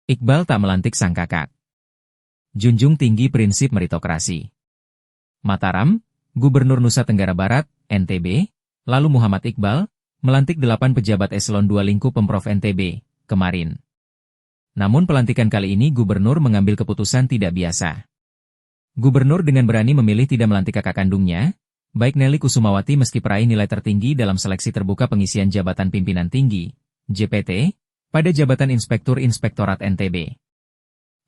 Iqbal tak melantik sang kakak. Junjung tinggi prinsip meritokrasi. Mataram, Gubernur Nusa Tenggara Barat, NTB, lalu Muhammad Iqbal, melantik 8 pejabat eselon 2 lingkup Pemprov NTB, kemarin. Namun pelantikan kali ini Gubernur mengambil keputusan tidak biasa. Gubernur dengan berani memilih tidak melantik kakak kandungnya, baik Nelly Kusumawati meski peraih nilai tertinggi dalam seleksi terbuka pengisian jabatan pimpinan tinggi, JPT, pada jabatan Inspektur Inspektorat NTB.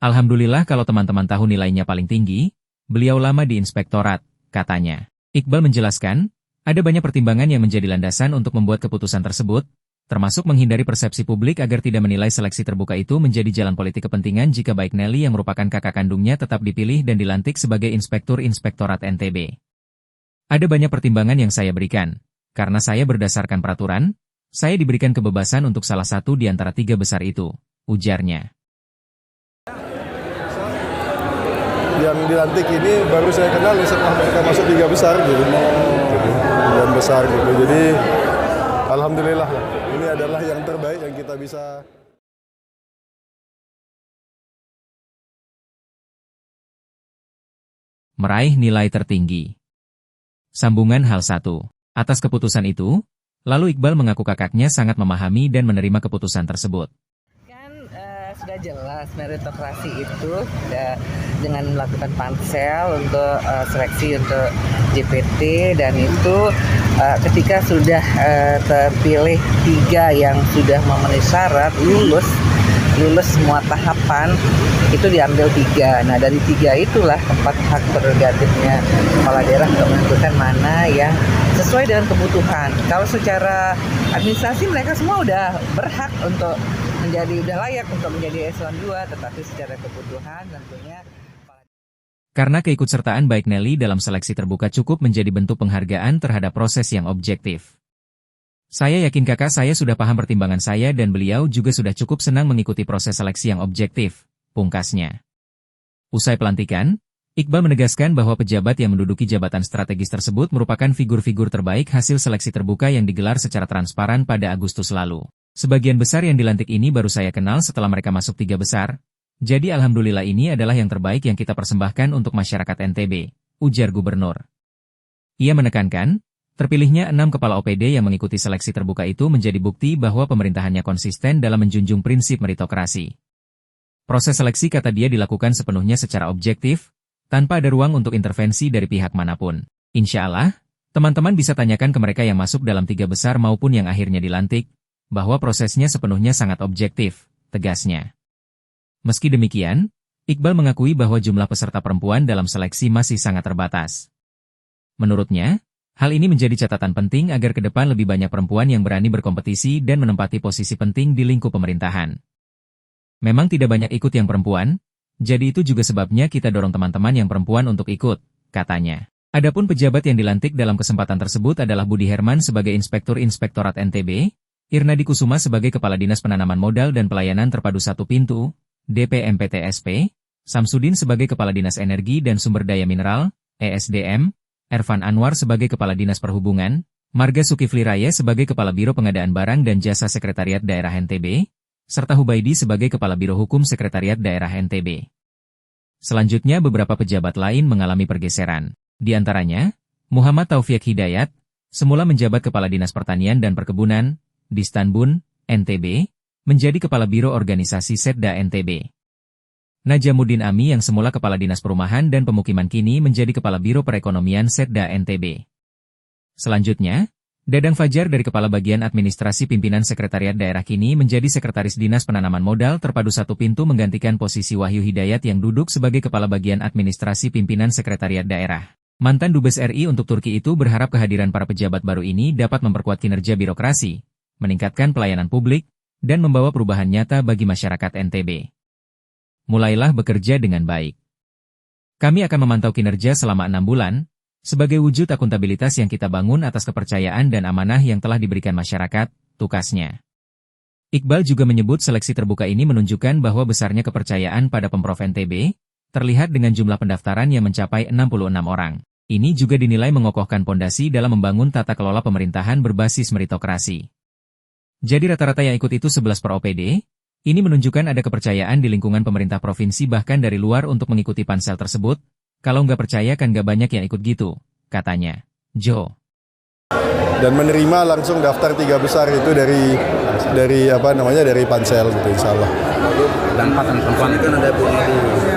Alhamdulillah kalau teman-teman tahu nilainya paling tinggi, beliau lama di Inspektorat, katanya. Iqbal menjelaskan, ada banyak pertimbangan yang menjadi landasan untuk membuat keputusan tersebut, termasuk menghindari persepsi publik agar tidak menilai seleksi terbuka itu menjadi jalan politik kepentingan jika baik Nelly yang merupakan kakak kandungnya tetap dipilih dan dilantik sebagai Inspektur Inspektorat NTB. Ada banyak pertimbangan yang saya berikan, karena saya berdasarkan peraturan, saya diberikan kebebasan untuk salah satu di antara 3 besar itu, ujarnya. Yang dilantik ini baru saya kenal setelah mereka masuk 3 besar gitu. Dan besar gitu. Jadi alhamdulillah ini adalah yang terbaik yang kita bisa. Meraih nilai tertinggi. Sambungan hal 1. Atas keputusan itu, lalu Iqbal mengaku kakaknya sangat memahami dan menerima keputusan tersebut. Sudah jelas meritokrasi itu dengan melakukan pansel untuk seleksi untuk JPT, dan itu ketika sudah terpilih 3 yang sudah memenuhi syarat lulus semua tahapan, itu diambil 3. Nah dari 3 itulah tempat hak prerogatifnya kepala daerah untuk menentukan mana yang sesuai dengan kebutuhan. Kalau secara administrasi mereka semua udah berhak untuk udah layak untuk menjadi eselon 2, tetapi secara kebutuhan tentunya. Karena keikutsertaan baik Nelly dalam seleksi terbuka cukup menjadi bentuk penghargaan terhadap proses yang objektif. Saya yakin kakak saya sudah paham pertimbangan saya dan beliau juga sudah cukup senang mengikuti proses seleksi yang objektif, pungkasnya. Usai pelantikan, Iqbal menegaskan bahwa pejabat yang menduduki jabatan strategis tersebut merupakan figur-figur terbaik hasil seleksi terbuka yang digelar secara transparan pada Agustus lalu. Sebagian besar yang dilantik ini baru saya kenal setelah mereka masuk 3 besar, jadi alhamdulillah ini adalah yang terbaik yang kita persembahkan untuk masyarakat NTB, ujar Gubernur. Ia menekankan, terpilihnya 6 kepala OPD yang mengikuti seleksi terbuka itu menjadi bukti bahwa pemerintahannya konsisten dalam menjunjung prinsip meritokrasi. Proses seleksi kata dia dilakukan sepenuhnya secara objektif, tanpa ada ruang untuk intervensi dari pihak manapun. Insya Allah, teman-teman bisa tanyakan ke mereka yang masuk dalam 3 besar maupun yang akhirnya dilantik, bahwa prosesnya sepenuhnya sangat objektif, tegasnya. Meski demikian, Iqbal mengakui bahwa jumlah peserta perempuan dalam seleksi masih sangat terbatas. Menurutnya, hal ini menjadi catatan penting agar ke depan lebih banyak perempuan yang berani berkompetisi dan menempati posisi penting di lingkup pemerintahan. Memang tidak banyak ikut yang perempuan, jadi itu juga sebabnya kita dorong teman-teman yang perempuan untuk ikut, katanya. Adapun pejabat yang dilantik dalam kesempatan tersebut adalah Budi Herman sebagai Inspektur Inspektorat NTB, Irnadi Kusuma sebagai Kepala Dinas Penanaman Modal dan Pelayanan Terpadu Satu Pintu, DPMPTSP, Samsudin sebagai Kepala Dinas Energi dan Sumber Daya Mineral, ESDM, Ervan Anwar sebagai Kepala Dinas Perhubungan, Marga Sukifli Raya sebagai Kepala Biro Pengadaan Barang dan Jasa Sekretariat Daerah NTB, serta Hubaidi sebagai Kepala Biro Hukum Sekretariat Daerah NTB. Selanjutnya beberapa pejabat lain mengalami pergeseran. Di antaranya, Muhammad Taufiq Hidayat, semula menjabat Kepala Dinas Pertanian dan Perkebunan, di Stanbun, NTB, menjadi Kepala Biro Organisasi Setda NTB. Najamuddin Ami yang semula Kepala Dinas Perumahan dan Pemukiman kini menjadi Kepala Biro Perekonomian Setda NTB. Selanjutnya, Dadang Fajar dari Kepala Bagian Administrasi Pimpinan Sekretariat Daerah kini menjadi Sekretaris Dinas Penanaman Modal Terpadu Satu Pintu menggantikan posisi Wahyu Hidayat yang duduk sebagai Kepala Bagian Administrasi Pimpinan Sekretariat Daerah. Mantan Dubes RI untuk Turki itu berharap kehadiran para pejabat baru ini dapat memperkuat kinerja birokrasi, meningkatkan pelayanan publik, dan membawa perubahan nyata bagi masyarakat NTB. Mulailah bekerja dengan baik. Kami akan memantau kinerja selama 6 bulan, sebagai wujud akuntabilitas yang kita bangun atas kepercayaan dan amanah yang telah diberikan masyarakat, tukasnya. Iqbal juga menyebut seleksi terbuka ini menunjukkan bahwa besarnya kepercayaan pada Pemprov NTB, terlihat dengan jumlah pendaftaran yang mencapai 66 orang. Ini juga dinilai mengokohkan pondasi dalam membangun tata kelola pemerintahan berbasis meritokrasi. Jadi rata-rata yang ikut itu 11 per OPD, Ini menunjukkan ada kepercayaan di lingkungan pemerintah provinsi bahkan dari luar untuk mengikuti pansel tersebut. Kalau nggak percaya kan nggak banyak yang ikut gitu, katanya. Jo. Dan menerima langsung daftar 3 besar itu dari dari pansel gitu, insya Allah. Dan 4 perempuan kan ada Bu Nedi.